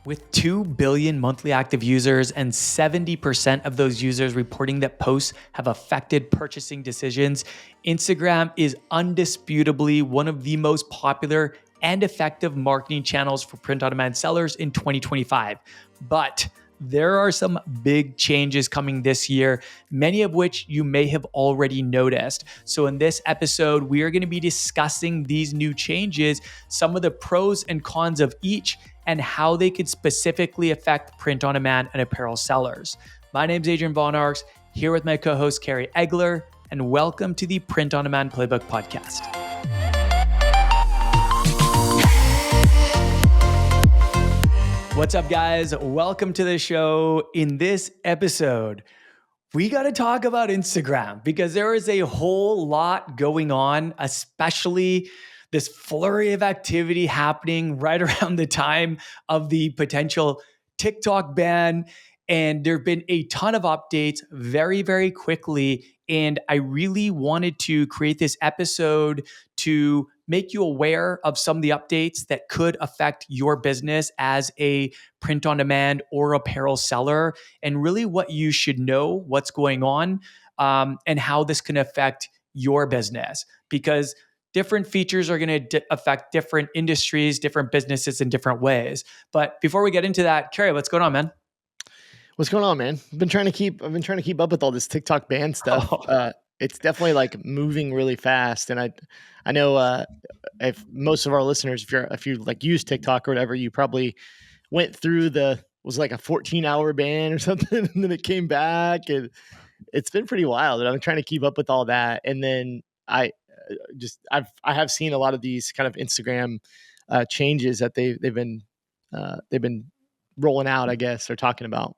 With 2 billion monthly active users and 70% of those users reporting that posts have affected purchasing decisions, Instagram is undisputably one of the most popular and effective marketing channels for print-on-demand sellers in 2025. But there are some big changes coming this year, many of which you may have already noticed. So in this episode, we are going to be discussing these new changes, some of the pros and cons of each, and how they could specifically affect print-on-demand and apparel sellers. My name is Adrian Von Arx, here with my co-host Kerry Egler, and welcome to the Print-on-Demand Playbook Podcast. What's up, guys? Welcome to the show. In this episode, we got to talk about Instagram because there is a whole lot going on, especially this flurry of activity happening right around the time of the potential TikTok ban. And there have been a ton of updates very, very quickly. And I really wanted to create this episode to make you aware of some of the updates that could affect your business as a print-on-demand or apparel seller, and really what you should know, what's going on, and how this can affect your business. Because different features are going to affect different industries, different businesses in different ways. But before we get into that, Kerry, what's going on, man? What's going on, man? I've been trying to keep up with all this TikTok ban stuff. It's definitely like moving really fast, and I know if most of our listeners, if you like use TikTok or whatever, you probably went through was like a 14-hour ban or something, and then it came back, and it's been pretty wild. And I'm trying to keep up with all that, and then I have seen a lot of these kind of Instagram changes that they've been rolling out, I guess, or talking about.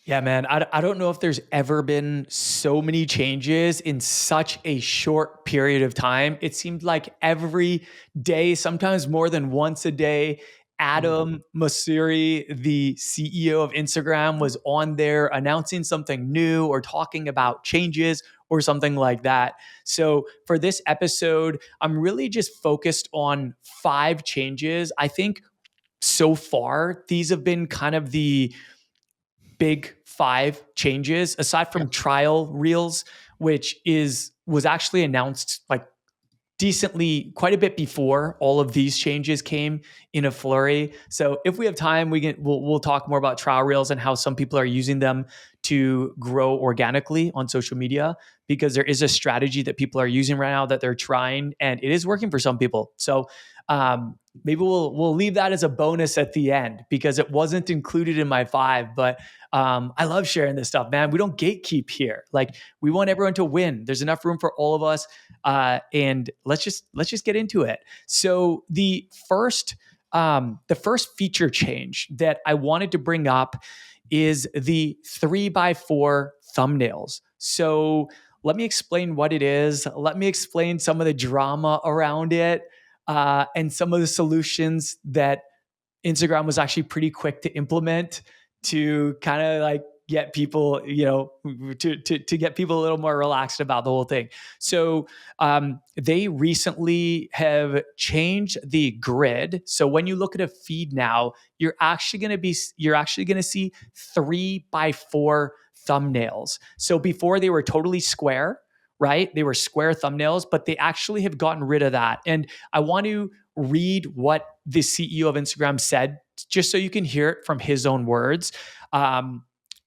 Yeah, man, I don't know if there's ever been so many changes in such a short period of time. It seemed like every day, sometimes more than once a day, Adam Mosseri, the CEO of Instagram, was on there announcing something new or talking about changes or something like that. So for this episode, I'm really just focused on 5 changes. I think so far, these have been kind of the big 5 changes, aside from trial reels, which was actually announced like decently quite a bit before all of these changes came in a flurry. So if we have time, we'll talk more about trial reels and how some people are using them to grow organically on social media, because there is a strategy that people are using right now that they're trying, and it is working for some people. So maybe we'll leave that as a bonus at the end because it wasn't included in my 5. But I love sharing this stuff, man. We don't gatekeep here. Like, we want everyone to win. There's enough room for all of us, and let's just get into it. So the first feature change that I wanted to bring up is the 3x4 thumbnails. So let me explain what it is. Let me explain some of the drama around it, and some of the solutions that Instagram was actually pretty quick to implement to kind of like get people, to get people a little more relaxed about the whole thing. So they recently have changed the grid. So when you look at a feed now, you're actually going to see 3x4 thumbnails. So before, they were totally square, right? They were square thumbnails, but they actually have gotten rid of that. And I want to read what the CEO of Instagram said, just so you can hear it from his own words.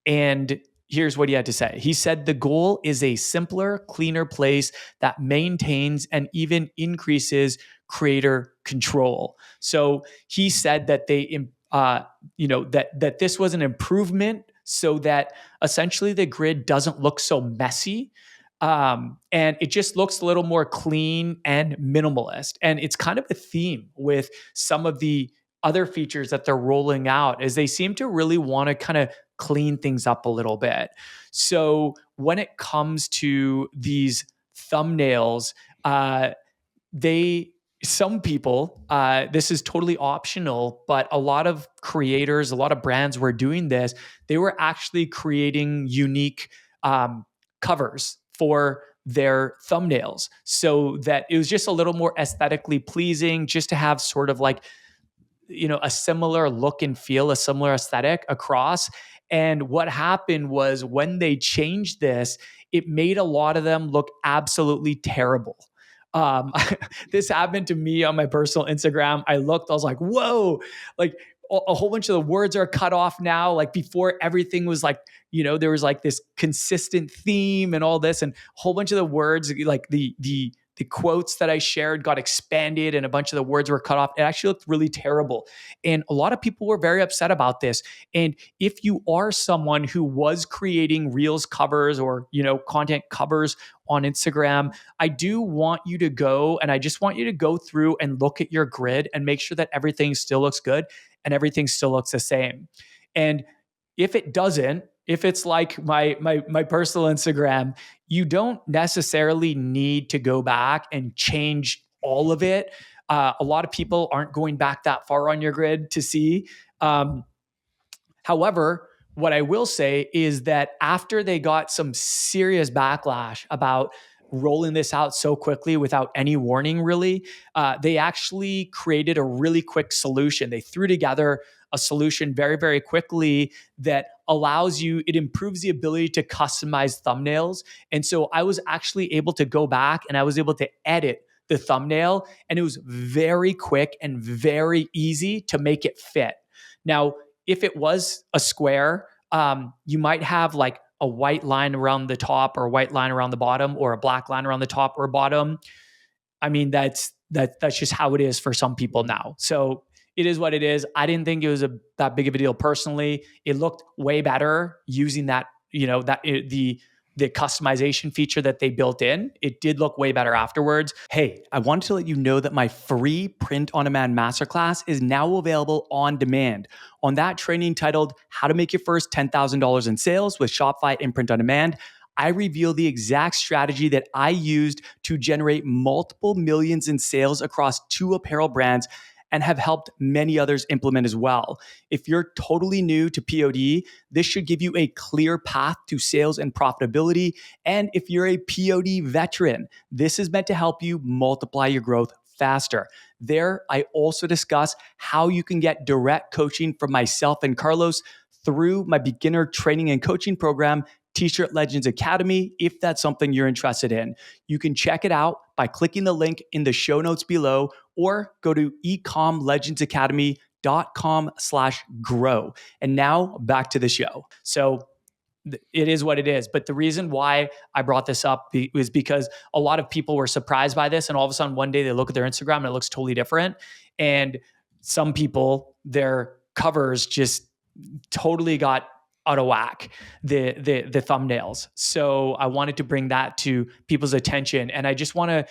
And here's what he had to say. He said, "The goal is a simpler, cleaner place that maintains and even increases creator control." So he said that that this was an improvement so that essentially the grid doesn't look so messy. And it just looks a little more clean and minimalist. And it's kind of a theme with some of the other features that they're rolling out, is they seem to really want to kind of clean things up a little bit. So when it comes to these thumbnails, some people, this is totally optional, but a lot of creators, a lot of brands were doing this. They were actually creating unique covers for their thumbnails, so that it was just a little more aesthetically pleasing, just to have sort of like a similar look and feel, a similar aesthetic across. And what happened was when they changed this, it made a lot of them look absolutely terrible. Um, this happened to me on my personal Instagram. I was like, whoa, like a whole bunch of the words are cut off now. Like before, everything was like, there was like this consistent theme and all this, and a whole bunch of the words, like the quotes that I shared got expanded and a bunch of the words were cut off. It actually looked really terrible. And a lot of people were very upset about this. And if you are someone who was creating Reels covers or, content covers on Instagram, I do want you to go, and I just want you to go through and look at your grid and make sure that everything still looks good and everything still looks the same. And if it doesn't, if it's like my personal Instagram, you don't necessarily need to go back and change all of it. A lot of people aren't going back that far on your grid to see. However, what I will say is that after they got some serious backlash about rolling this out so quickly without any warning, really, they actually created a really quick solution. They threw together a solution very, very quickly that it improves the ability to customize thumbnails. And so I was actually able to go back and I was able to edit the thumbnail, and it was very quick and very easy to make it fit. Now, if it was a square, you might have like a white line around the top or a white line around the bottom or a black line around the top or bottom. I mean, that's just how it is for some people now. So it is what it is. I didn't think it was that big of a deal personally. It looked way better using that, the customization feature that they built in. It did look way better afterwards. Hey, I wanted to let you know that my free print on demand masterclass is now available on demand. On that training titled How to Make Your First $10,000 in Sales with Shopify and Print on Demand, I reveal the exact strategy that I used to generate multiple millions in sales across 2 apparel brands and have helped many others implement as well. If you're totally new to POD, this should give you a clear path to sales and profitability. And if you're a POD veteran, this is meant to help you multiply your growth faster. There, I also discuss how you can get direct coaching from myself and Carlos through my beginner training and coaching program, T-Shirt Legends Academy, if that's something you're interested in. You can check it out by clicking the link in the show notes below or go to ecomlegendsacademy.com/grow. And now back to the show. So it is what it is. But the reason why I brought this up was because a lot of people were surprised by this. And all of a sudden, one day they look at their Instagram and it looks totally different. And some people, their covers just totally got out of whack, the thumbnails. So I wanted to bring that to people's attention. And I just want to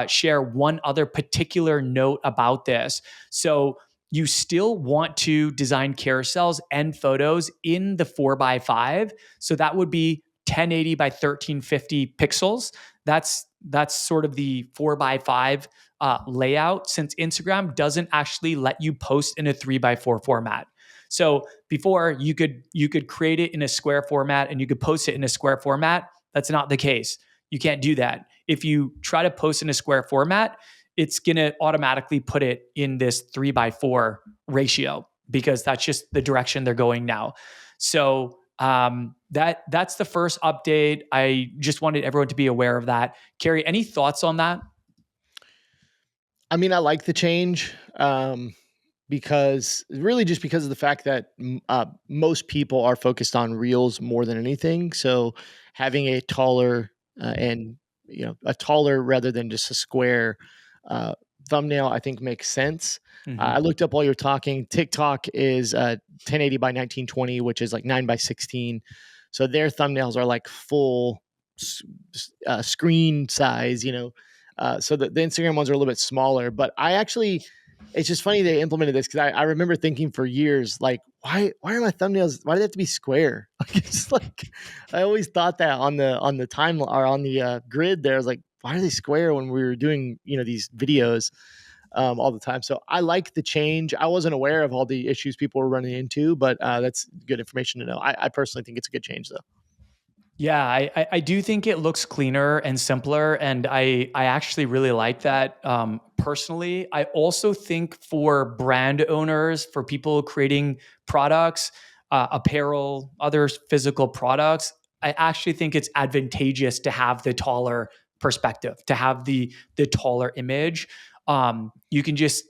share one other particular note about this. So you still want to design carousels and photos in the 4x5. So that would be 1080 by 1350 pixels. That's sort of the 4x5 layout, since Instagram doesn't actually let you post in a 3x4 format. So before you could create it in a square format and you could post it in a square format. That's not the case. You can't do that. If you try to post in a square format, it's going to automatically put it in this 3x4 ratio because that's just the direction they're going now. So that's the first update. I just wanted everyone to be aware of that. Kerry, any thoughts on that? I mean, I like the change. Because of the fact that most people are focused on reels more than anything. So having a taller a taller rather than just a square thumbnail, I think makes sense. Mm-hmm. I looked up while you're talking. TikTok is 1080 by 1920, which is like 9 by 16. So their thumbnails are like full screen size, so the Instagram ones are a little bit smaller, but it's just funny they implemented this because I remember thinking for years, like, why are my thumbnails? Why do they have to be square? Like, it's like I always thought that on the time or on the grid there. I was like, why are they square when we were doing these videos all the time? So I like the change. I wasn't aware of all the issues people were running into, but that's good information to know. I personally think it's a good change though. Yeah, I do think it looks cleaner and simpler, and I actually really like that personally. I also think for brand owners, for people creating products, apparel, other physical products, I actually think it's advantageous to have the taller perspective, to have the taller image. You can just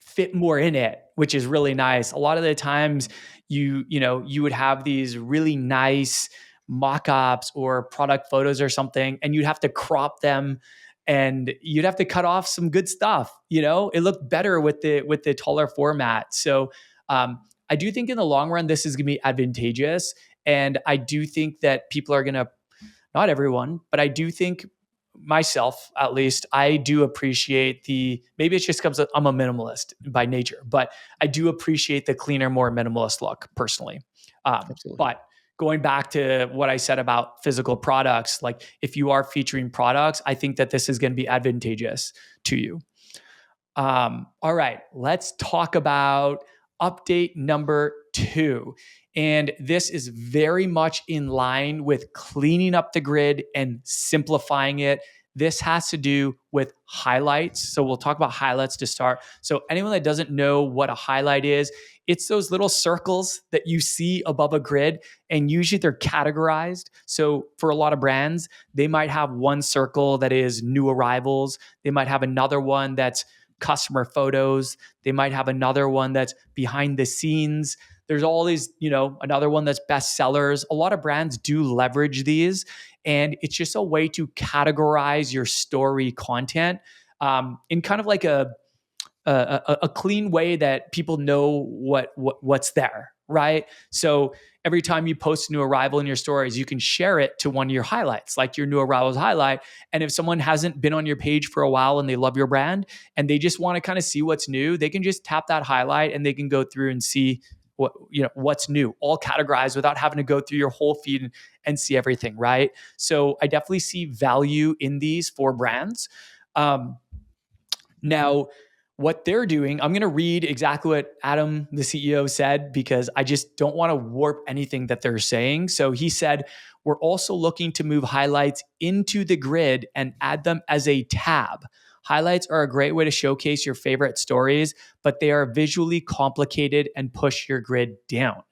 fit more in it, which is really nice. A lot of the times, you would have these really nice mock-ups or product photos or something, and you'd have to crop them, and you'd have to cut off some good stuff. It looked better with the taller format. So I do think in the long run this is going to be advantageous, and I do think that people are going to, not everyone, but I do think myself at least, I do appreciate maybe it's just because I'm a minimalist by nature, but I do appreciate the cleaner, more minimalist look personally. Absolutely. But going back to what I said about physical products, like if you are featuring products, I think that this is going to be advantageous to you. All right, let's talk about update number 2. And this is very much in line with cleaning up the grid and simplifying it. This has to do with highlights. So we'll talk about highlights to start. So anyone that doesn't know what a highlight is, it's those little circles that you see above a grid, and usually they're categorized. So for a lot of brands, they might have one circle that is new arrivals. They might have another one that's customer photos. They might have another one that's behind the scenes. There's all these, another one that's best sellers. A lot of brands do leverage these, and it's just a way to categorize your story content in kind of like a clean way that people know what's there, right? So every time you post a new arrival in your stories, you can share it to one of your highlights, like your new arrivals highlight. And if someone hasn't been on your page for a while and they love your brand and they just want to kind of see what's new, they can just tap that highlight and they can go through and see what's new, all categorized without having to go through your whole feed and see everything, right? So I definitely see value in these for brands. Now, what they're doing, I'm going to read exactly what Adam, the CEO, said because I just don't want to warp anything that they're saying. So he said, we're also looking to move highlights into the grid and add them as a tab. Highlights are a great way to showcase your favorite stories, but they are visually complicated and push your grid down.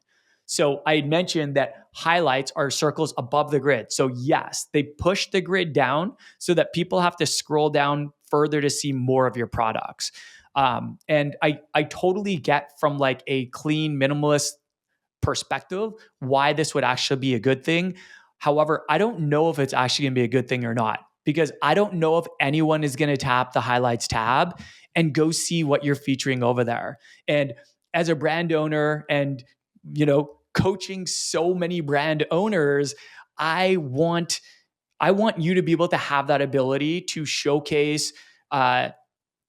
So I mentioned that highlights are circles above the grid. So yes, they push the grid down so that people have to scroll down further to see more of your products. And I totally get from like a clean minimalist perspective why this would actually be a good thing. However, I don't know if it's actually going to be a good thing or not because I don't know if anyone is going to tap the highlights tab and go see what you're featuring over there. And as a brand owner and coaching so many brand owners, I want you to be able to have that ability to showcase kind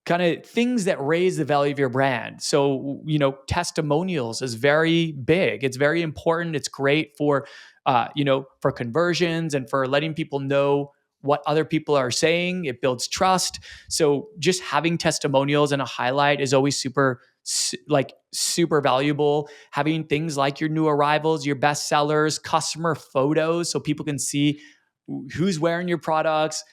of things that raise the value of your brand. So, testimonials is very big. It's very important. It's great for, for conversions and for letting people know what other people are saying. It builds trust. So just having testimonials and a highlight is always super valuable. Having things like your new arrivals, your best sellers, customer photos, so people can see who's wearing your products,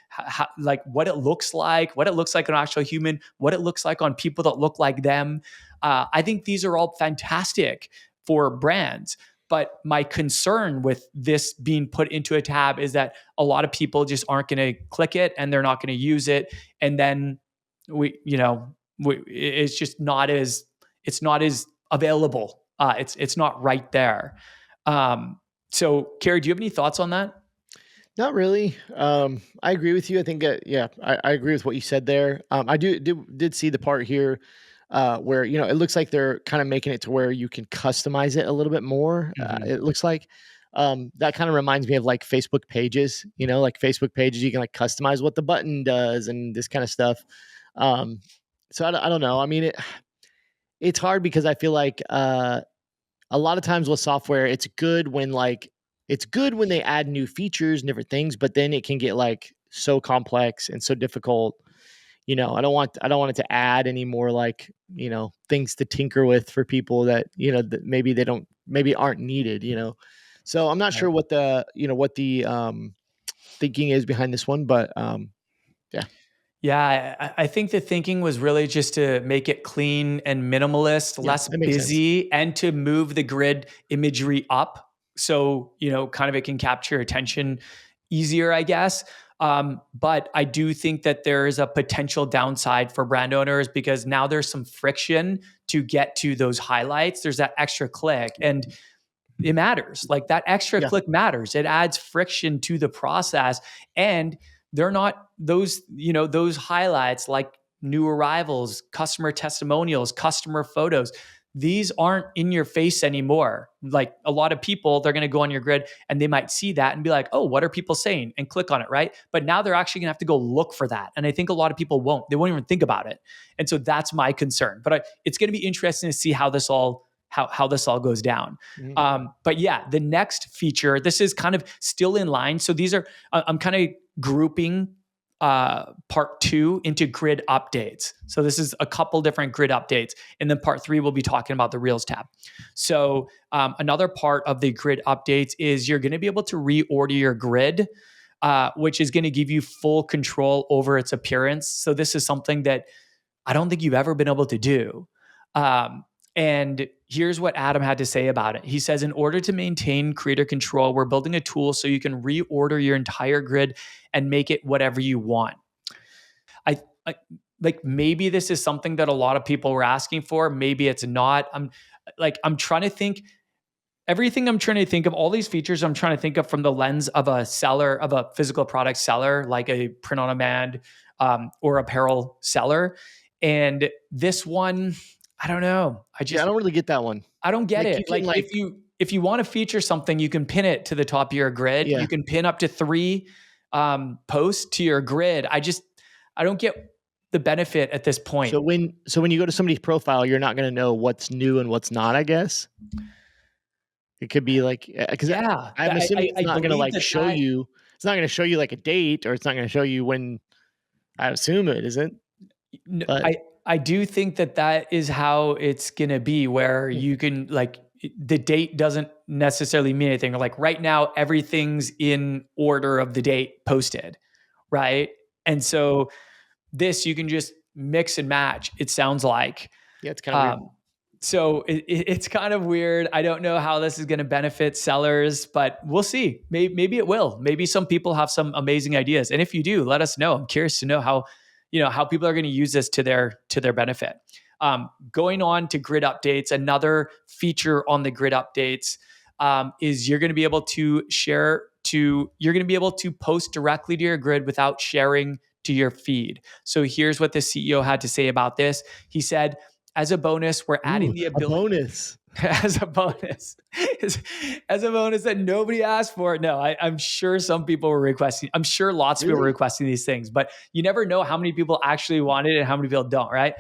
like what it looks like on an actual human, what it looks like on people that look like them. I think these are all fantastic for brands. But my concern with this being put into a tab is that a lot of people just aren't going to click it and they're not going to use it. And then it's just it's not as available. It's not right there. So Kerry, do you have any thoughts on that? Not really. I agree with you. I think, yeah, I agree with what you said there. I did see the part here where it looks like they're kind of making it to where you can customize it a little bit more. Mhm. It looks like that kind of reminds me of like Facebook pages. Like Facebook pages, you can like customize what the button does and this kind of stuff. Um, so I don't know. I mean, it's hard because I feel like a lot of times with software, it's good when they add new features and different things, but then it can get like so complex and so difficult. I don't want it to add any more like, things to tinker with for people that, that maybe they don't maybe aren't needed. So I'm not Right. sure what the thinking is behind this one, but yeah, Yeah, I think the thinking was really just to make it clean and minimalist, yeah, less that makes sense. busy, and to move the grid imagery up. So, kind of it can capture attention easier, I guess. But I do think that there is a potential downside for brand owners because now there's some friction to get to those highlights. There's that extra click. And it matters. Like that extra Yeah, click matters. It adds friction to the process. And they're not those highlights like new arrivals, customer testimonials, customer photos. These aren't in your face anymore. Like a lot of people, they're going to go on your grid and they might see that and be like, oh, what are people saying? And click on it, right? But now they're actually going to have to go look for that. And I think a lot of people won't. They won't even think about it. And so that's my concern. But it's going to be interesting to see how this all goes down. mhm. But yeah, the next feature, this is kind of still in line. So these are, I'm kind of grouping part 2 into grid updates. So this is a couple different grid updates. And then part 3, we'll be talking about the Reels tab. So another part of the grid updates is you're going to be able to reorder your grid, which is going to give you full control over its appearance. So this is something that I don't think you've ever been able to do. And here's what Adam had to say about it. He says, in order to maintain creator control, we're building a tool so you can reorder your entire grid and make it whatever you want. I like maybe this is something that a lot of people were asking for. Maybe it's not. I'm trying to think. Everything I'm trying to think of, all these features I'm trying to think of from the lens of a seller, of a physical product seller, like a print on demand or apparel seller. And this one, I don't know. Yeah, I don't really get that one. I don't get Like it. you can Like like if you want to feature something, you can pin it to the top of your grid. yeah. You can pin up to 3 posts to your grid. I don't get the benefit at this point. So when you go to somebody's profile, you're not going to know what's new and what's not, I guess. It could be like because Yeah, I'm assuming it's I not going to believe like that show you. It's not going to show you like a date, or it's not going to show you when. I assume it isn't, but I do think that that is how it's gonna be, where you can like the date doesn't necessarily mean anything. Like right now, everything's in order of the date posted, right? And so this you can just mix and match. It sounds like. yeah, it's kind of weird. Um, so it's kind of weird. I don't know how this is going to benefit sellers, but we'll see. Maybe it will. Maybe some people have some amazing ideas, and if you do, let us know. I'm curious to know how people are going to use this to their benefit. Going on to grid updates, another feature on the grid updates is you're going to be able to you're going to be able to post directly to your grid without sharing to your feed. So here's what the CEO had to say about this. He said, as a bonus, we're Ooh, adding the a ability bonus. as a bonus, as a bonus that nobody asked for. No, I'm sure some people were requesting. I'm sure lots of people were Really? requesting these things, but you never know how many people actually want it and how many people don't, right?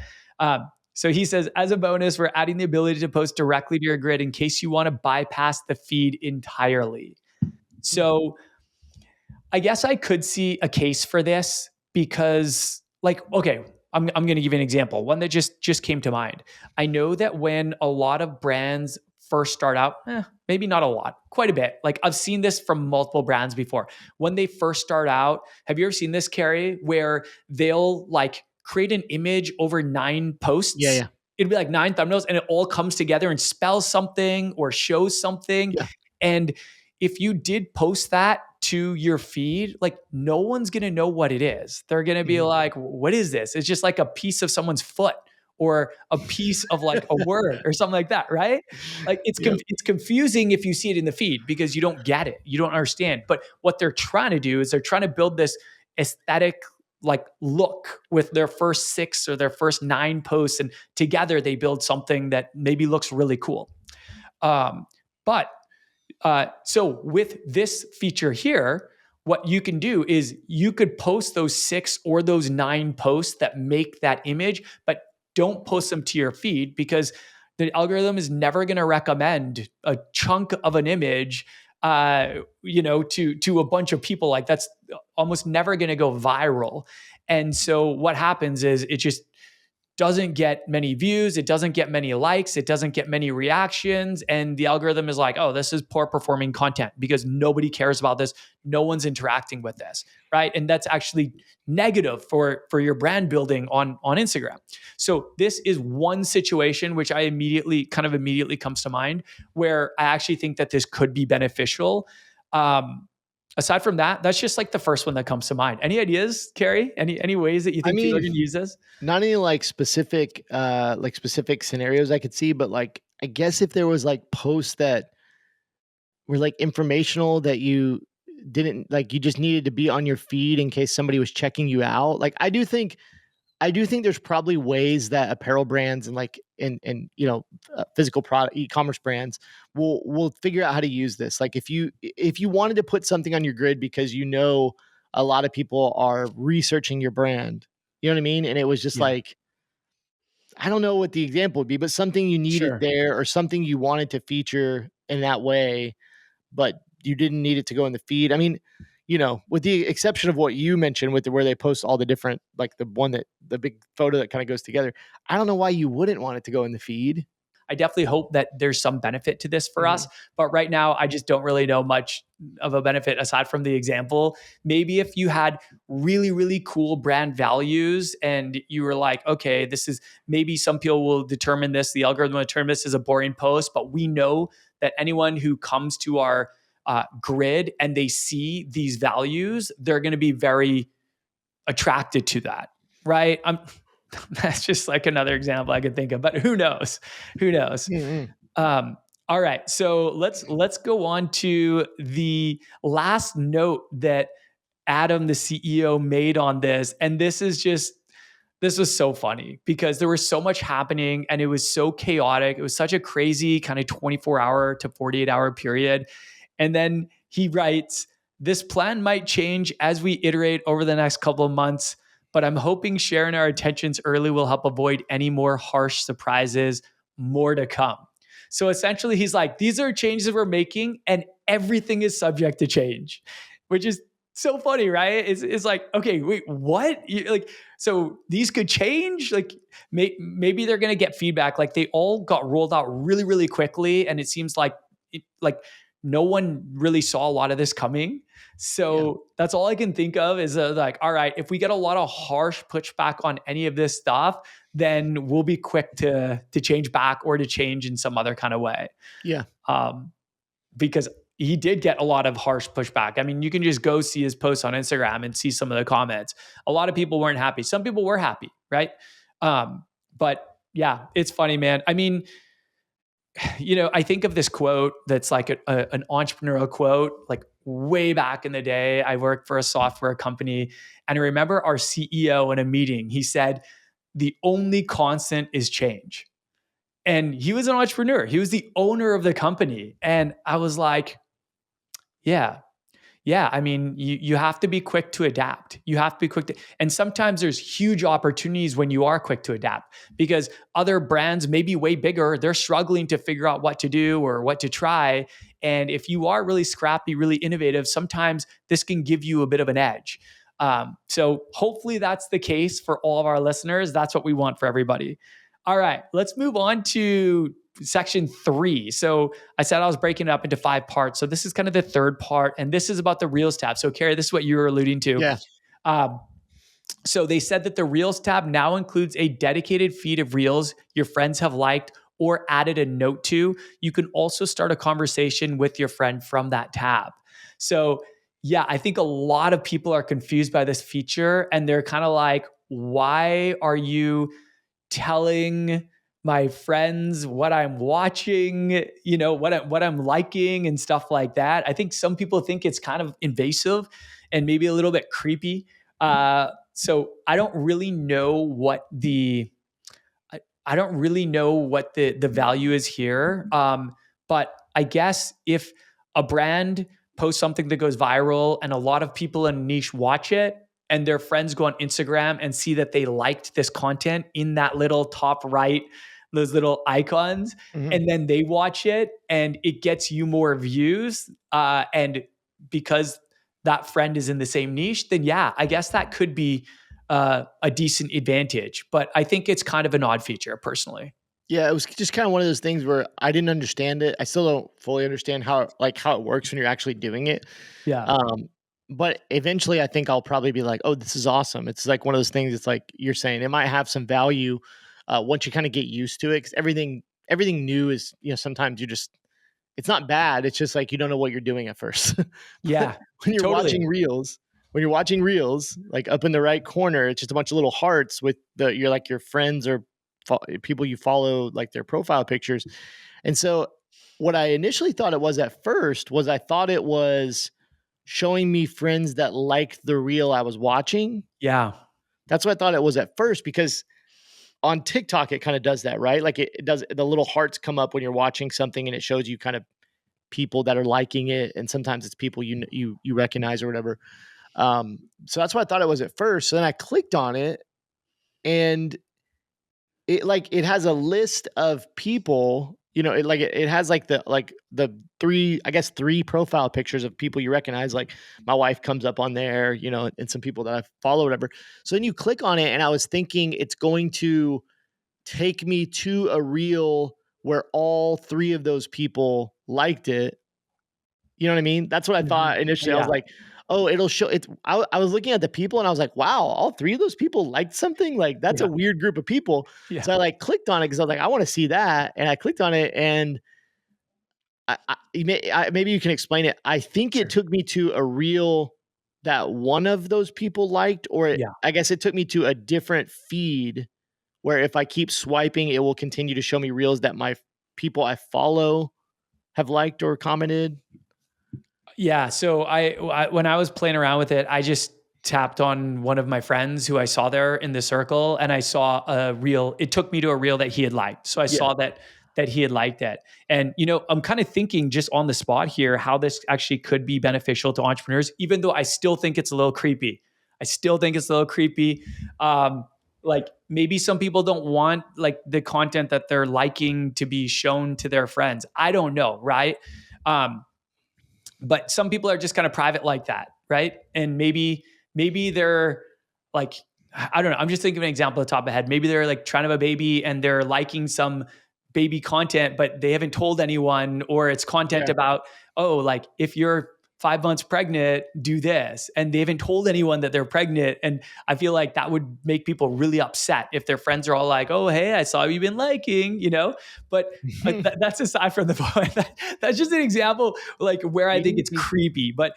So he says, as a bonus, we're adding the ability to post directly to your grid in case you want to bypass the feed entirely. So I guess I could see a case for this because, like, okay, I'm going to give you an example, one that just came to mind. I know that when a lot of brands first start out, maybe not a lot, quite a bit. Like I've seen this from multiple brands before. When they first start out, have you ever seen this, Kerry, where they'll like create an image over 9 Yeah, posts? yeah, It'd be like 9 thumbnails, and it all comes together and spells something or shows something. yeah. And if you did post that to your feed, like no one's going to know what it is. They're going to be Mhm. like, what is this? It's just like a piece of someone's foot or a piece of like a word or something like that, right? Like Yep. it's confusing if you see it in the feed because you don't get it. You don't understand. But what they're trying to do is they're trying to build this aesthetic like look with their first 6 or their first 9 posts, and together they build something that maybe looks really cool. But so with this feature here, what you can do is you could post those 6 or those 9 posts that make that image, but don't post them to your feed because the algorithm is never going to recommend a chunk of an image, to a bunch of people. Like that's almost never going to go viral. And so what happens is it just doesn't get many views, it doesn't get many likes, it doesn't get many reactions, and the algorithm is like, oh, this is poor performing content because nobody cares about this, no one's interacting with this, right? And that's actually negative for your brand building on Instagram. So this is one situation which I immediately comes to mind, where I actually think that this could be beneficial. Aside from that, that's just like the first one that comes to mind. Any ideas, Kerry? Any ways that you think people are going to use this? Not any like specific scenarios I could see, but like I guess if there was like posts that were like informational that you didn't like, you just needed to be on your feed in case somebody was checking you out. Like I do think there's probably ways that apparel brands and like and physical product e-commerce brands will figure out how to use this. Like if you wanted to put something on your grid because a lot of people are researching your brand, you know what I mean? And it was just Yeah, like, I don't know what the example would be, but something you needed sure. there or something you wanted to feature in that way, but you didn't need it to go in the feed. I mean, with the exception of what you mentioned with where they post all the different, like the big photo that kind of goes together. I don't know why you wouldn't want it to go in the feed. I definitely hope that there's some benefit to this for us. Mhm. But right now, I just don't really know much of a benefit aside from the example. Maybe if you had really, really cool brand values and you were like, okay, this is maybe some people will determine this, the algorithm will determine this as a boring post, but we know that anyone who comes to our grid and they see these values, they're going to be very attracted to that, right? That's just like another example I could think of, but who knows? Who knows? Mhm. All right, so let's go on to the last note that Adam, the CEO, made on this, and this was so funny because there was so much happening and it was so chaotic. It was such a crazy kind of 24-hour to 48-hour period. And then he writes, this plan might change as we iterate over the next couple of months, but I'm hoping sharing our intentions early will help avoid any more harsh surprises. More to come. So essentially, he's like, these are changes we're making, and everything is subject to change, which is so funny, right? It's like, okay, wait, what? Like, so these could change. Like, maybe they're gonna get feedback. Like, they all got rolled out really, really quickly, and it seems like no one really saw a lot of this coming. Yeah. So that's all I can think of is like, all right, if we get a lot of harsh pushback on any of this stuff, then we'll be quick to change back or to change in some other kind of way. Yeah. Because he did get a lot of harsh pushback. I mean, you can just go see his posts on Instagram and see some of the comments. A lot of people weren't happy. Some people were happy, right? But yeah, it's funny, man. I mean, I think of this quote that's like an entrepreneurial quote, like way back in the day. I worked for a software company, and I remember our CEO in a meeting, he said, the only constant is change. And he was an entrepreneur. He was the owner of the company. And I was like, yeah, yeah, I mean, you have to be quick to adapt. You have to be quick to, and sometimes there's huge opportunities when you are quick to adapt because other brands may be way bigger. They're struggling to figure out what to do or what to try. And if you are really scrappy, really innovative, sometimes this can give you a bit of an edge. So hopefully that's the case for all of our listeners. That's what we want for everybody. All right, let's move on to section 3. So I said I was breaking it up into 5 parts. So this is kind of the third part, and this is about the Reels tab. So Kerry, this is what you were alluding to. Yeah. So they said that the Reels tab now includes a dedicated feed of Reels your friends have liked or added a note to. You can also start a conversation with your friend from that tab. So yeah, I think a lot of people are confused by this feature, and they're kind of like, why are you telling my friends what I'm watching, what I'm liking and stuff like that? I think some people think it's kind of invasive and maybe a little bit creepy. So I don't really know what I don't really know what the value is here. But I guess if a brand posts something that goes viral and a lot of people in a niche watch it, and their friends go on Instagram and see that they liked this content in that little top right, those little icons, Mhm. and then they watch it and it gets you more views. And because that friend is in the same niche, then yeah, I guess that could be a decent advantage. But I think it's kind of an odd feature personally. Yeah, it was just kind of one of those things where I didn't understand it. I still don't fully understand how it works when you're actually doing it. Yeah. Um, but eventually I think I'll probably be like, "Oh, this is awesome." It's like one of those things, it's like you're saying, it might have some value once you kind of get used to it, cuz everything new is, sometimes you just it's not bad. It's just like you don't know what you're doing at first. But Yeah, when you're totally. watching reels, like up in the right corner, it's just a bunch of little hearts with your friends or people you follow, like their profile pictures. And so, what I initially thought it was at first was I thought it was showing me friends that liked the reel I was watching. Yeah. That's what I thought it was at first because on TikTok it kind of does that, right? Like it does the little hearts come up when you're watching something and it shows you kind of people that are liking it, and sometimes it's people you recognize or whatever. So that's what I thought it was at first. So then I clicked on it, and it has a list of people. It has the three profile pictures of people you recognize. Like my wife comes up on there, and some people that I follow, whatever. So then you click on it, and I was thinking it's going to take me to a reel where all three of those people liked it. You know what I mean? That's what I Mhm. thought initially. I was Yeah. like, "Oh, it'll show it." I was looking at the people and I was like, "Wow, all three of those people liked something? Like, that's a Yeah. weird group of people." Yeah. So I like clicked on it because I was like, "I want to see that." And I clicked on it, and maybe you can explain it. I think it Sure. took me to a reel that one of those people liked, Yeah. I guess it took me to a different feed where if I keep swiping, it will continue to show me reels that my people I follow have liked or commented. Yeah, so when I was playing around with it, I just tapped on one of my friends who I saw there in the circle, and I saw a reel. It took me to a reel that he had liked. So I Yeah. saw that he had liked it. And I'm kind of thinking just on the spot here how this actually could be beneficial to entrepreneurs, even though I still think it's a little creepy. I still think it's a little creepy. Um, like maybe some people don't want like the content that they're liking to be shown to their friends. I don't know, right? Um, but some people are just kind of private like that, right? And maybe they're like, I don't know, I'm just thinking of an example at the top of my head. Maybe they're like trying to have a baby and they're liking some baby content, but they haven't told anyone, or it's content Yeah. about, oh, like if you're 5 months pregnant, do this. And they haven't told anyone that they're pregnant. And I feel like that would make people really upset if their friends are all like, oh, hey, I saw you've been liking. But that's aside from the point. That's just an example, like where I think it's creepy. But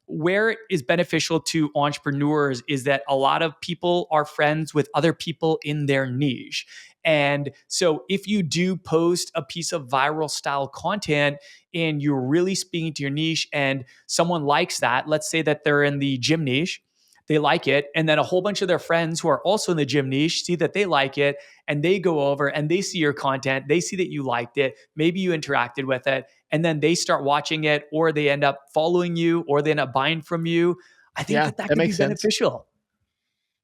where it is beneficial to entrepreneurs is that a lot of people are friends with other people in their niche. And so if you do post a piece of viral style content and you're really speaking to your niche and someone likes that, let's say that they're in the gym niche, they like it, and then a whole bunch of their friends who are also in the gym niche see that they like it, and they go over and they see your content, they see that you liked it, maybe you interacted with it, and then they start watching it, or they end up following you, or they end up buying from you. I think Yeah, that that could be makes sense. beneficial,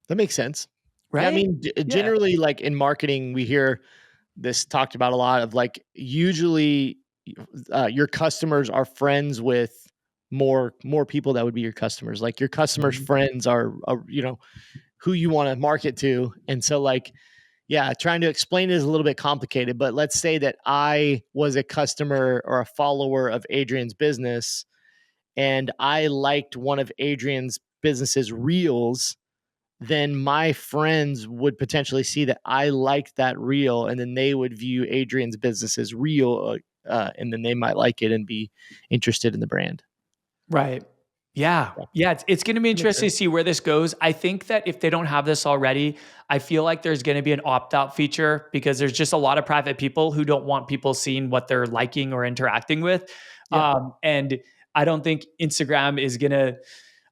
That makes sense. Yeah, I right? mean, Yeah. generally, like in marketing, we hear this talked about a lot of like usually your customers are friends with more people that would be your customers. Like your customers' Mhm. friends are who you want to market to, and so like yeah, trying to explain it is a little bit complicated. But let's say that I was a customer or a follower of Adrian's business, and I liked one of Adrian's business's reels, then my friends would potentially see that I liked that reel, and then they would view Adrian's business as real, and then they might like it and be interested in the brand. Right. Yeah. Yeah, Yeah. It's going to be that makes interesting to sense. see where this goes. I think that if they don't have this already, I feel like there's going to be an opt out feature because there's just a lot of private people who don't want people seeing what they're liking or interacting with. Yeah, And I don't think Instagram is going to.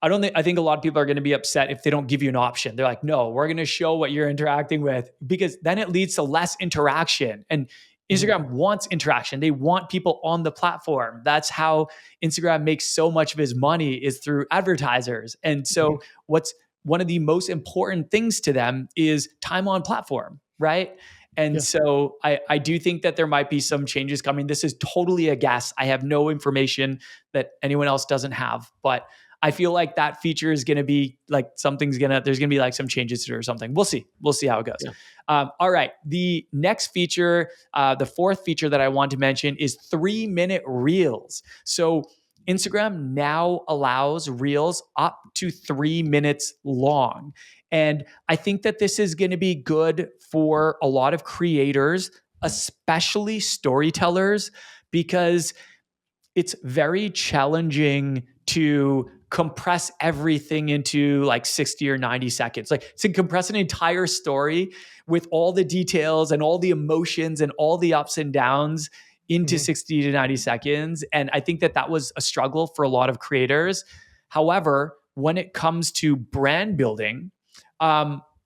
I think a lot of people are going to be upset if they don't give you an option. They're like, no, we're going to show what you're interacting with because then it leads to less interaction. And mhm, Instagram wants interaction. They want people on the platform. That's how Instagram makes so much of his money is through advertisers. And mhm, so what's one of the most important things to them is time on platform, right? And yeah, so I do think that there might be some changes coming. This is totally a guess. I have no information that anyone else doesn't have, but I feel like that feature is going to be like there's going to be like some changes to it or something. We'll see how it goes. Yeah. All right. The next feature, the fourth feature that I want to mention is 3-minute reels. So Instagram now allows reels up to 3 minutes long. And I think that this is going to be good for a lot of creators, especially storytellers, because it's very challenging to compress everything into like 60 or 90 seconds. Like to compress an entire story with all the details and all the emotions and all the ups and downs into 60 to 90 seconds. And I think that was a struggle for a lot of creators. However, when it comes to brand building,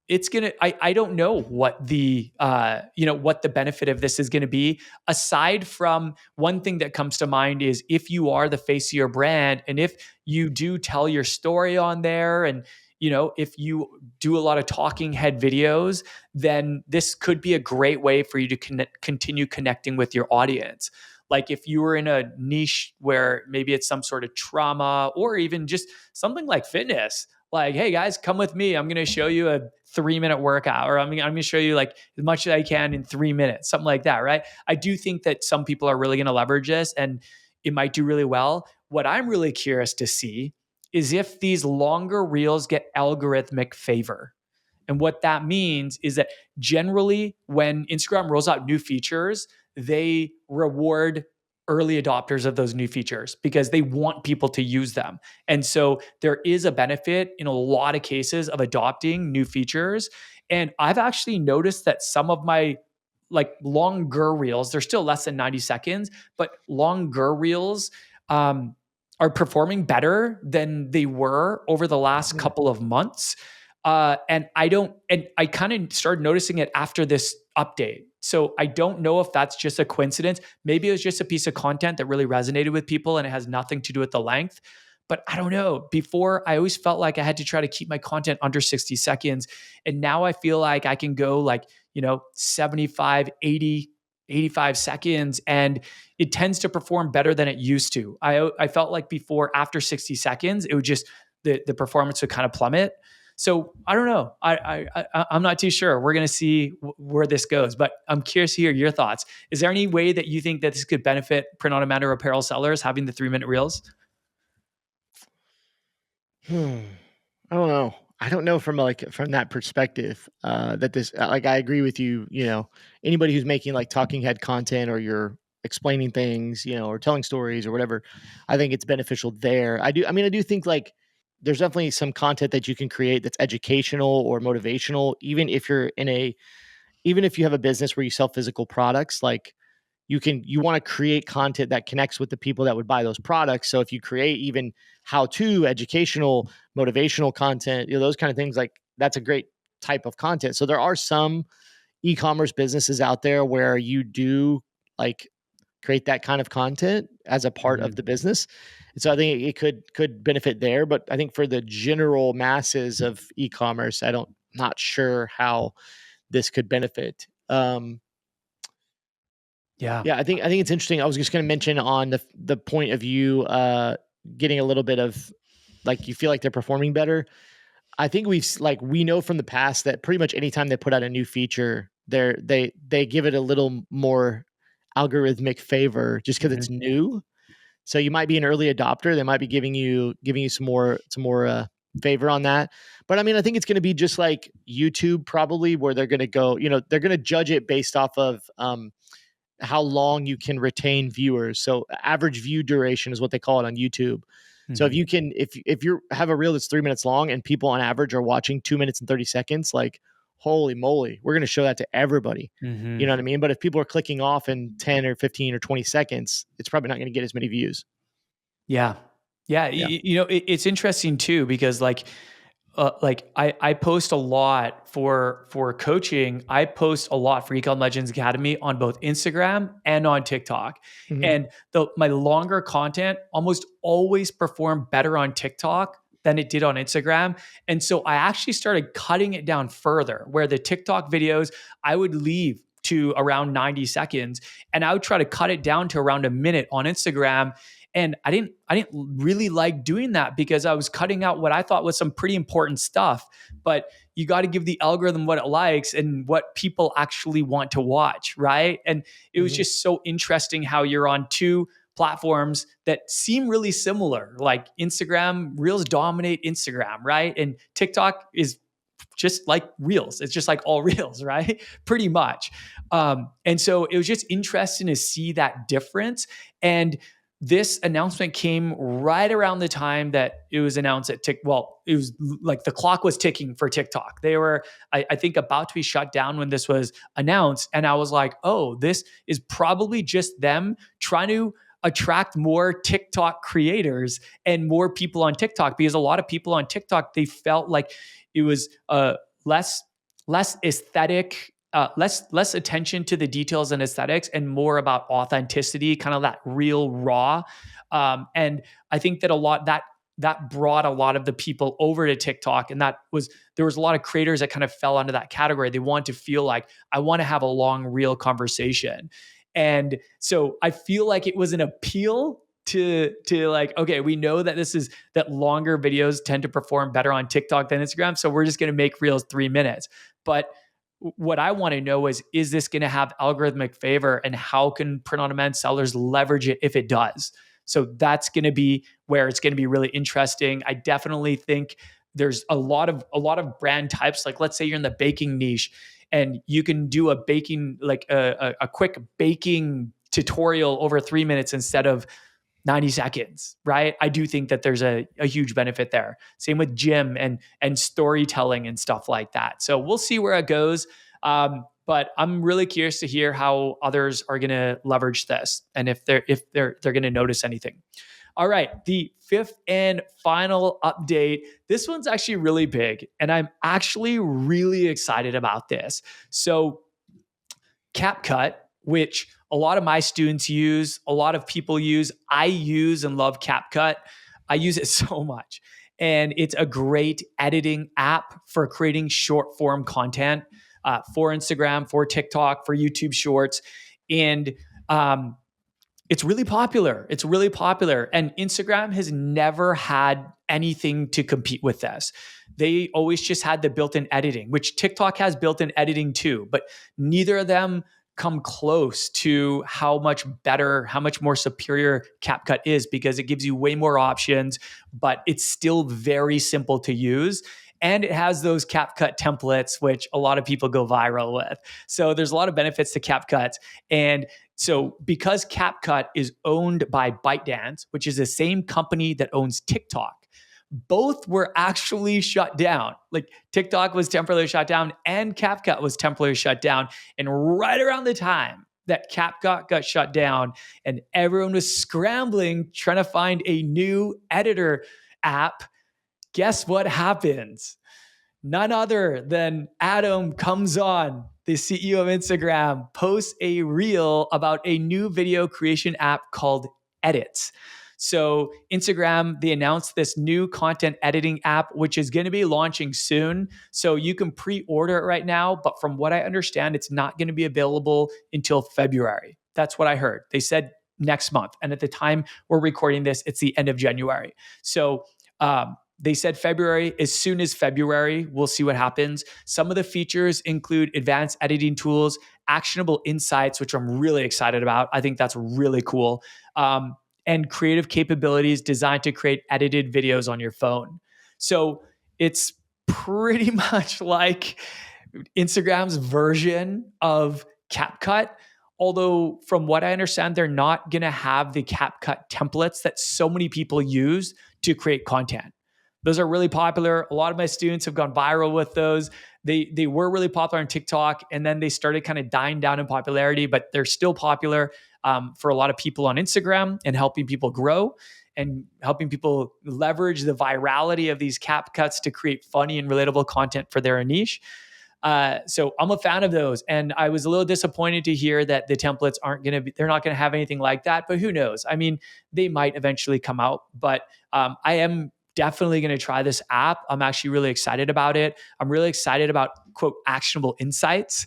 it's gonna. I don't know what the what the benefit of this is going to be. Aside from one thing that comes to mind is if you are the face of your brand, and if you do tell your story on there, and if you do a lot of talking head videos, then this could be a great way for you to continue connecting with your audience. Like if you were in a niche where maybe it's some sort of trauma or even just something like fitness, like, hey guys, come with me. I'm going to show you a 3-minute workout, or I'm going to show you like as much as I can in 3 minutes, something like that. Right. I do think that some people are really going to leverage this and it might do really well. What I'm really curious to see is if these longer reels get algorithmic favor. And what that means is that generally when Instagram rolls out new features, they reward early adopters of those new features because they want people to use them. And so there is a benefit in a lot of cases of adopting new features. And I've actually noticed that some of my like longer reels, they're still less than 90 seconds, but longer reels are performing better than they were over the last couple of months. And I kind of started noticing it after this update. So I don't know if that's just a coincidence. Maybe it was just a piece of content that really resonated with people and it has nothing to do with the length. But I don't know. Before, I always felt like I had to try to keep my content under 60 seconds. And now I feel like I can go like, 75, 80, 85 seconds. And it tends to perform better than it used to. I felt like before, after 60 seconds, it would just, the performance would kind of plummet. So I don't know. I'm not too sure. We're going to see where this goes, but I'm curious to hear your thoughts. Is there any way that you think that this could benefit print-on-demand or apparel sellers having the 3-minute reels? I don't know. I don't know from that perspective that this like I agree with you. Anybody who's making like talking head content or you're explaining things, or telling stories or whatever, I think it's beneficial there. I do think like there's definitely some content that you can create that's educational or motivational, even if you have a business where you sell physical products. Like you want to create content that connects with the people that would buy those products. So if you create even how-to, educational, motivational content, those kind of things, like that's a great type of content. So there are some e-commerce businesses out there where you do like create that kind of content as a part of the business. And so I think it could benefit there, but I think for the general masses of e-commerce, not sure how this could benefit. Yeah. Yeah, I think it's interesting. I was just going to mention on the point of view, getting a little bit of like you feel like they're performing better. I think we know from the past that pretty much anytime they put out a new feature, they give it a little more algorithmic favor just because it's new. So you might be an early adopter. They might be giving you some more favor on that. But I mean, I think it's going to be just like YouTube probably, where they're going to go. They're going to judge it based off of how long you can retain viewers. So average view duration is what they call it on YouTube. So if you can, if you have a reel that's 3 minutes long and people on average are watching 2 minutes and 30 seconds, like holy moly, we're going to show that to everybody. You know what I mean? But if people are clicking off in 10 or 15 or 20 seconds, it's probably not going to get as many views. Yeah. Yeah. It's interesting too, because like I post a lot for coaching. I post a lot for Ecom Legends Academy on both Instagram and on TikTok. And my longer content almost always performed better on TikTok than it did on Instagram. And so I actually started cutting it down further, where the TikTok videos I would leave to around 90 seconds and I would try to cut it down to around a minute on Instagram. And I didn't really like doing that because I was cutting out what I thought was some pretty important stuff. But you got to give the algorithm what it likes and what people actually want to watch, right? And it was Mhm. just so interesting how you're on two platforms that seem really similar. Like Instagram, Reels dominate Instagram, right? And TikTok is just like Reels. It's just like all Reels, right? Pretty much. And so it was just interesting to see that difference. And this announcement came right around the time that it was announced at TikTok. Well, it was like the clock was ticking for TikTok. They were, I think, about to be shut down when this was announced. And I was like, oh, this is probably just them trying to attract more TikTok creators and more people on TikTok, because a lot of people on TikTok, they felt like it was less aesthetic, less attention to the details and aesthetics, and more about authenticity, kind of that real raw. And I think that that brought a lot of the people over to TikTok, and there was a lot of creators that kind of fell under that category. They want to feel like, I want to have a long, real conversation. And so I feel like it was an appeal to like, okay, we know that that longer videos tend to perform better on TikTok than Instagram, so we're just going to make Reels 3 minutes. But what I want to know is this going to have algorithmic favor, and how can print on demand sellers leverage it if it does? So that's going to be where it's going to be really interesting. I definitely think there's a lot of brand types. Like, let's say you're in the baking niche and you can do a baking, like a quick baking tutorial over 3 minutes instead of 90 seconds, right? I do think that there's a huge benefit there. Same with gym and storytelling and stuff like that. So we'll see where it goes. But I'm really curious to hear how others are going to leverage this, and if they're going to notice anything. All right, the fifth and final update. This one's actually really big, and I'm actually really excited about this. So CapCut, which a lot of my students use, a lot of people use. I use and love CapCut. I use it so much. And it's a great editing app for creating short form content for Instagram, for TikTok, for YouTube Shorts. And it's really popular. It's really popular. And Instagram has never had anything to compete with this. They always just had the built in editing, which TikTok has built in editing too, but neither of them come close to how much better, how much more superior CapCut is, because it gives you way more options, but it's still very simple to use. And it has those CapCut templates, which a lot of people go viral with. So there's a lot of benefits to CapCut. And so because CapCut is owned by ByteDance, which is the same company that owns TikTok, both were actually shut down. Like TikTok was temporarily shut down and CapCut was temporarily shut down. And right around the time that CapCut got shut down and everyone was scrambling trying to find a new editor app, guess what happens? None other than Adam comes on, the CEO of Instagram, posts a reel about a new video creation app called Edits. So Instagram, they announced this new content editing app, which is going to be launching soon. So you can pre-order it right now, but from what I understand, it's not going to be available until February. That's what I heard. They said next month. And at the time we're recording this, it's the end of January. So they said February. As soon as February, we'll see what happens. Some of the features include advanced editing tools, actionable insights, which I'm really excited about. I think that's really cool. And creative capabilities designed to create edited videos on your phone. So it's pretty much like Instagram's version of CapCut. Although, from what I understand, they're not going to have the CapCut templates that so many people use to create content. Those are really popular. A lot of my students have gone viral with those. They were really popular on TikTok, and then they started kind of dying down in popularity, but they're still popular for a lot of people on Instagram and helping people grow and helping people leverage the virality of these CapCuts to create funny and relatable content for their niche. So I'm a fan of those. And I was a little disappointed to hear that the templates they're not going to have anything like that, but who knows? I mean, they might eventually come out, but I am definitely going to try this app. I'm actually really excited about it. I'm really excited about, quote, actionable insights,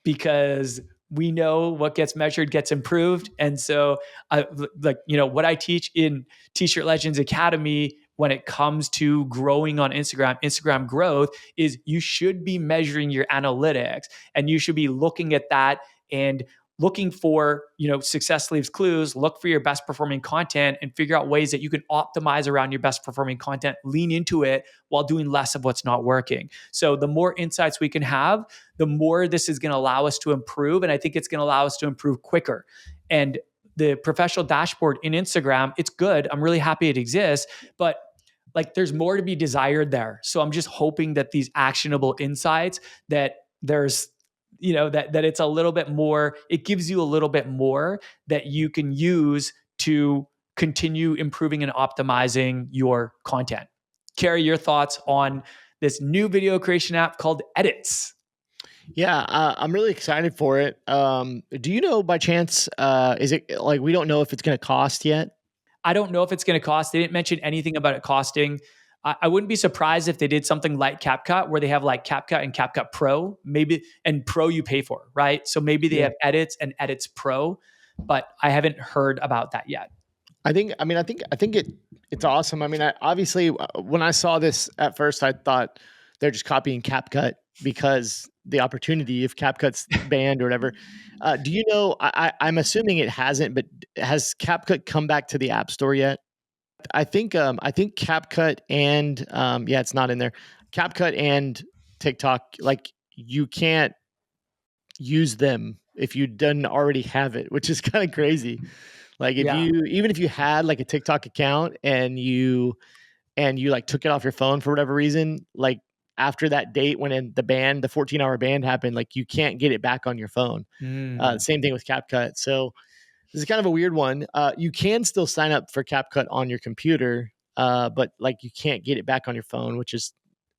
because we know what gets measured gets improved. And so, like, what I teach in T-Shirt Legends Academy when it comes to growing on Instagram growth is you should be measuring your analytics, and you should be looking at that and looking for, success leaves clues. Look for your best performing content and figure out ways that you can optimize around your best performing content, lean into it while doing less of what's not working. So the more insights we can have, the more this is going to allow us to improve. And I think it's going to allow us to improve quicker. And the professional dashboard in Instagram, it's good. I'm really happy it exists, but like, there's more to be desired there. So I'm just hoping that these actionable insights, that there's, that it's a little bit more, it gives you a little bit more that you can use to continue improving and optimizing your content. Kerry, your thoughts on this new video creation app called Edits? Yeah, I'm really excited for it. Do you know by chance, is it like we don't know if it's going to cost yet? I don't know if it's going to cost. They didn't mention anything about it costing. I wouldn't be surprised if they did something like CapCut, where they have like CapCut and CapCut Pro, maybe, and Pro you pay for, right? So maybe they have Edits and Edits Pro, but I haven't heard about that yet. I think it's awesome. I mean, obviously, when I saw this at first, I thought they're just copying CapCut because the opportunity, if CapCut's banned or whatever. Do you know? I'm assuming it hasn't, but has CapCut come back to the App Store yet? I think CapCut and yeah, it's not in there. CapCut and TikTok, like, you can't use them if you didn't already have it, which is kind of crazy. Like, if you even if you had like a TikTok account and you like took it off your phone for whatever reason, like after that date when the 14-hour ban happened, like you can't get it back on your phone. Same thing with CapCut. So this is kind of a weird one. You can still sign up for CapCut on your computer, but like you can't get it back on your phone, which is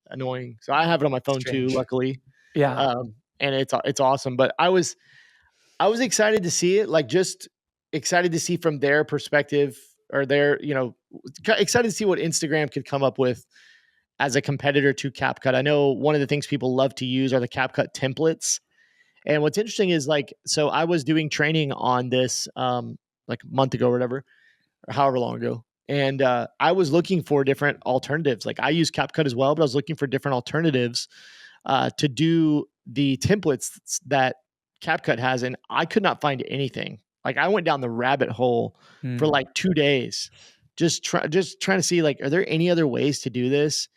annoying. So I have it on my phone too, Strange. luckily. Yeah. And it's awesome. But I was excited to see it, like, just excited to see from their perspective, or their, excited to see what Instagram could come up with as a competitor to CapCut. I know one of the things people love to use are the CapCut templates. And what's interesting is, like, so I was doing training on this like a month ago or whatever, or however long ago. And I was looking for different alternatives. Like, I use CapCut as well, but I was looking for different alternatives to do the templates that CapCut has, and I could not find anything. Like, I went down the rabbit hole for like 2 days, just trying to see, like, are there any other ways to do this?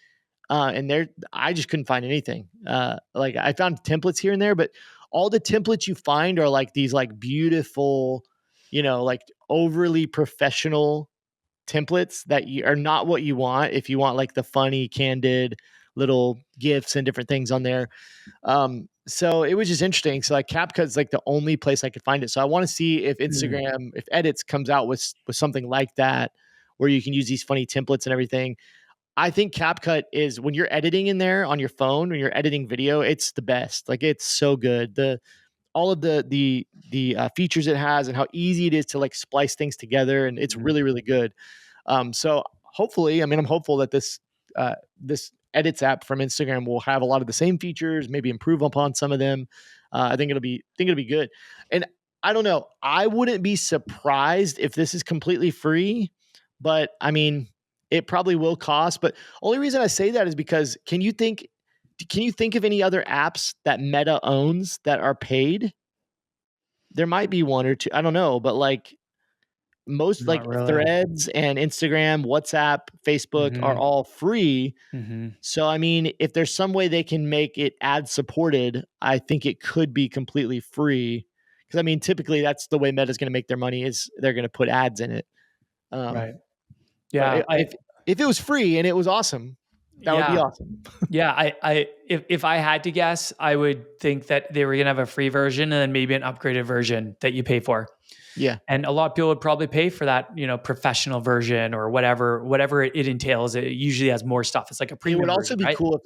And I just couldn't find anything. Like, I found templates here and there, but all the templates you find are like these like beautiful, like overly professional templates that are not what you want if you want like the funny, candid little gifs and different things on there. So it was just interesting. So like CapCut's like the only place I could find it. So I want to see if Instagram, if Edits comes out with something like that, where you can use these funny templates and everything. I think CapCut is, when you're editing in there on your phone, when you're editing video, it's the best. Like, it's so good. All of the features it has, and how easy it is to like splice things together, and it's really, really good. So hopefully, I mean, I'm hopeful that this Edits app from Instagram will have a lot of the same features, maybe improve upon some of them. I think it'll be good. And I don't know, I wouldn't be surprised if this is completely free, but I mean, it probably will cost. But only reason I say that is because can you think of any other apps that Meta owns that are paid? There might be one or two. I don't know, but like, most, Not like, really. Threads and Instagram, WhatsApp, Facebook are all free. So I mean, if there's some way they can make it ad supported, I think it could be completely free. Because I mean, typically that's the way Meta's going to make their money, is they're going to put ads in it. Um, Right. but Yeah. if it was free and it was awesome, that would be Yeah. awesome. Yeah, if I had to guess, I would think that they were gonna have a free version and then maybe an upgraded version that you pay for. Yeah. And a lot of people would probably pay for that, professional version or whatever it entails. It usually has more stuff. It's like a It would premium also version, be right? cool if,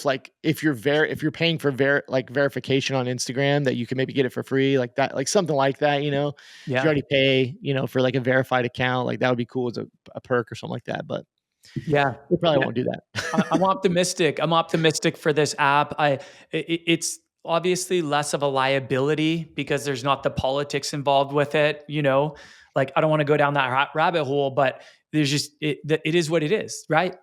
like, if you're paying for verification on Instagram, that you can maybe get it for free, like that, like something like that. If you Yeah. already pay, for like a verified account, like that would be cool as a perk or something like that. But Yeah. they probably Yeah. won't do that. I'm optimistic. I'm optimistic for this app. It's obviously less of a liability because there's not the politics involved with it, you know? Like, I don't want to go down that rabbit hole, but there's just, it is what it is, right?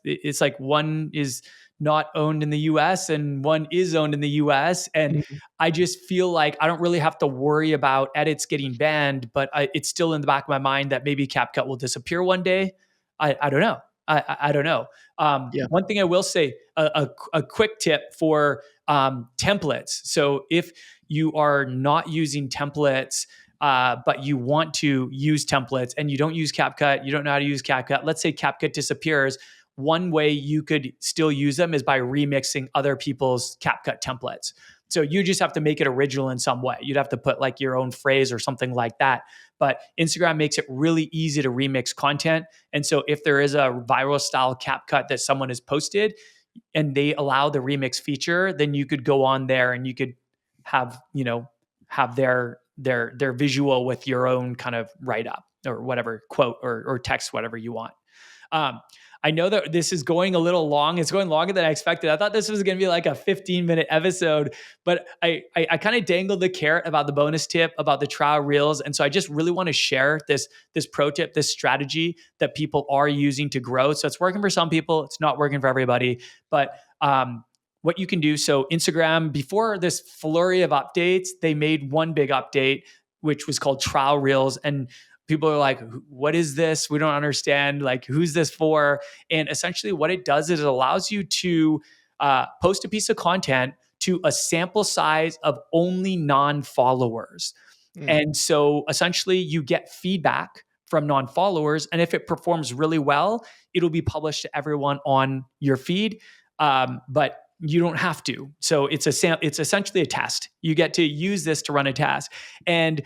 It's like one is not owned in the US and one is owned in the US. And Mhm. I just feel like I don't really have to worry about edits getting banned, but it's still in the back of my mind that maybe CapCut will disappear one day. I don't know. I don't know. Yeah. One thing I will say, a quick tip for templates. So if you are not using templates, but you want to use templates and you don't use CapCut, you don't know how to use CapCut, let's say CapCut disappears. One way you could still use them is by remixing other people's CapCut templates. So you just have to make it original in some way. You'd have to put like your own phrase or something like that. But Instagram makes it really easy to remix content. And so if there is a viral style CapCut that someone has posted and they allow the remix feature, then you could go on there and you could have, have their visual with your own kind of write up or whatever quote or text, whatever you want. Um, I know that this is going a little long. It's going longer than I expected. I thought this was going to be like a 15-minute episode, but I kind of dangled the carrot about the bonus tip, about the trial reels. And so I just really want to share this pro tip, this strategy that people are using to grow. So it's working for some people. It's not working for everybody, but what you can do. So Instagram, before this flurry of updates, they made one big update, which was called trial reels. And people are like, what is this? We don't understand. Like, who's this for? And essentially what it does is it allows you to post a piece of content to a sample size of only non-followers. And so essentially you get feedback from non-followers. And if it performs really well, it'll be published to everyone on your feed. But you don't have to. So it's essentially a test. You get to use this to run a test. And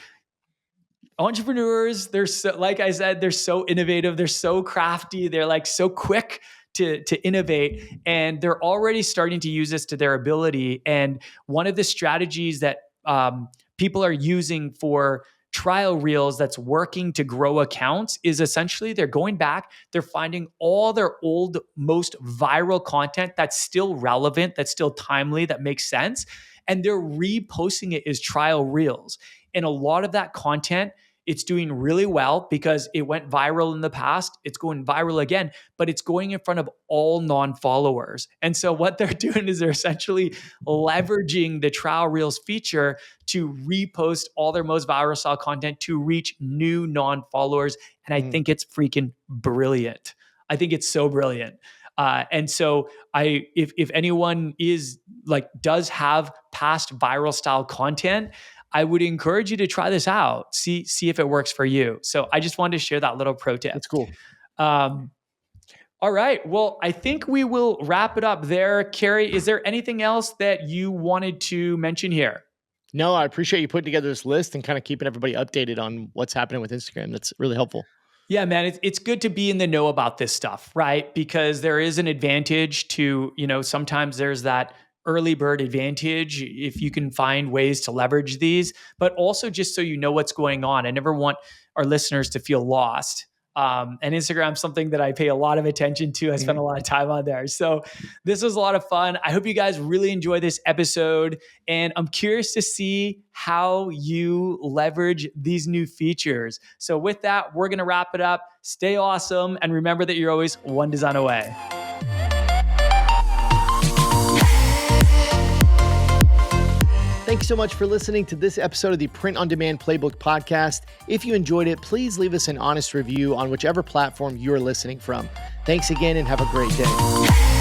entrepreneurs, they're so, like I said, they're so innovative, they're so crafty, they're like so quick to innovate, and they're already starting to use this to their ability. And one of the strategies that people are using for trial reels that's working to grow accounts is essentially they're going back, they're finding all their old, most viral content that's still relevant, that's still timely, that makes sense, and they're reposting it as trial reels. And a lot of that content, it's doing really well because it went viral in the past. It's going viral again, but it's going in front of all non-followers. And so what they're doing is they're essentially leveraging the trial reels feature to repost all their most viral style content to reach new non-followers. And I think it's freaking brilliant. I think it's so brilliant. And so if anyone does have past viral style content, I would encourage you to try this out. See if it works for you. So I just wanted to share that little pro tip. That's cool. All right. Well, I think we will wrap it up there. Kerry, is there anything else that you wanted to mention here? No, I appreciate you putting together this list and kind of keeping everybody updated on what's happening with Instagram. That's really helpful. Yeah, man, it's good to be in the know about this stuff, right? Because there is an advantage to, sometimes there's that early bird advantage if you can find ways to leverage these, but also just so you know what's going on. I never want our listeners to feel lost. And Instagram's something that I pay a lot of attention to. I spend a lot of time on there. So this was a lot of fun. I hope you guys really enjoy this episode. And I'm curious to see how you leverage these new features. So with that, we're going to wrap it up. Stay awesome. And remember that you're always one design away. Thanks so much for listening to this episode of the Print on Demand Playbook podcast. If you enjoyed it, please leave us an honest review on whichever platform you're listening from. Thanks again and have a great day.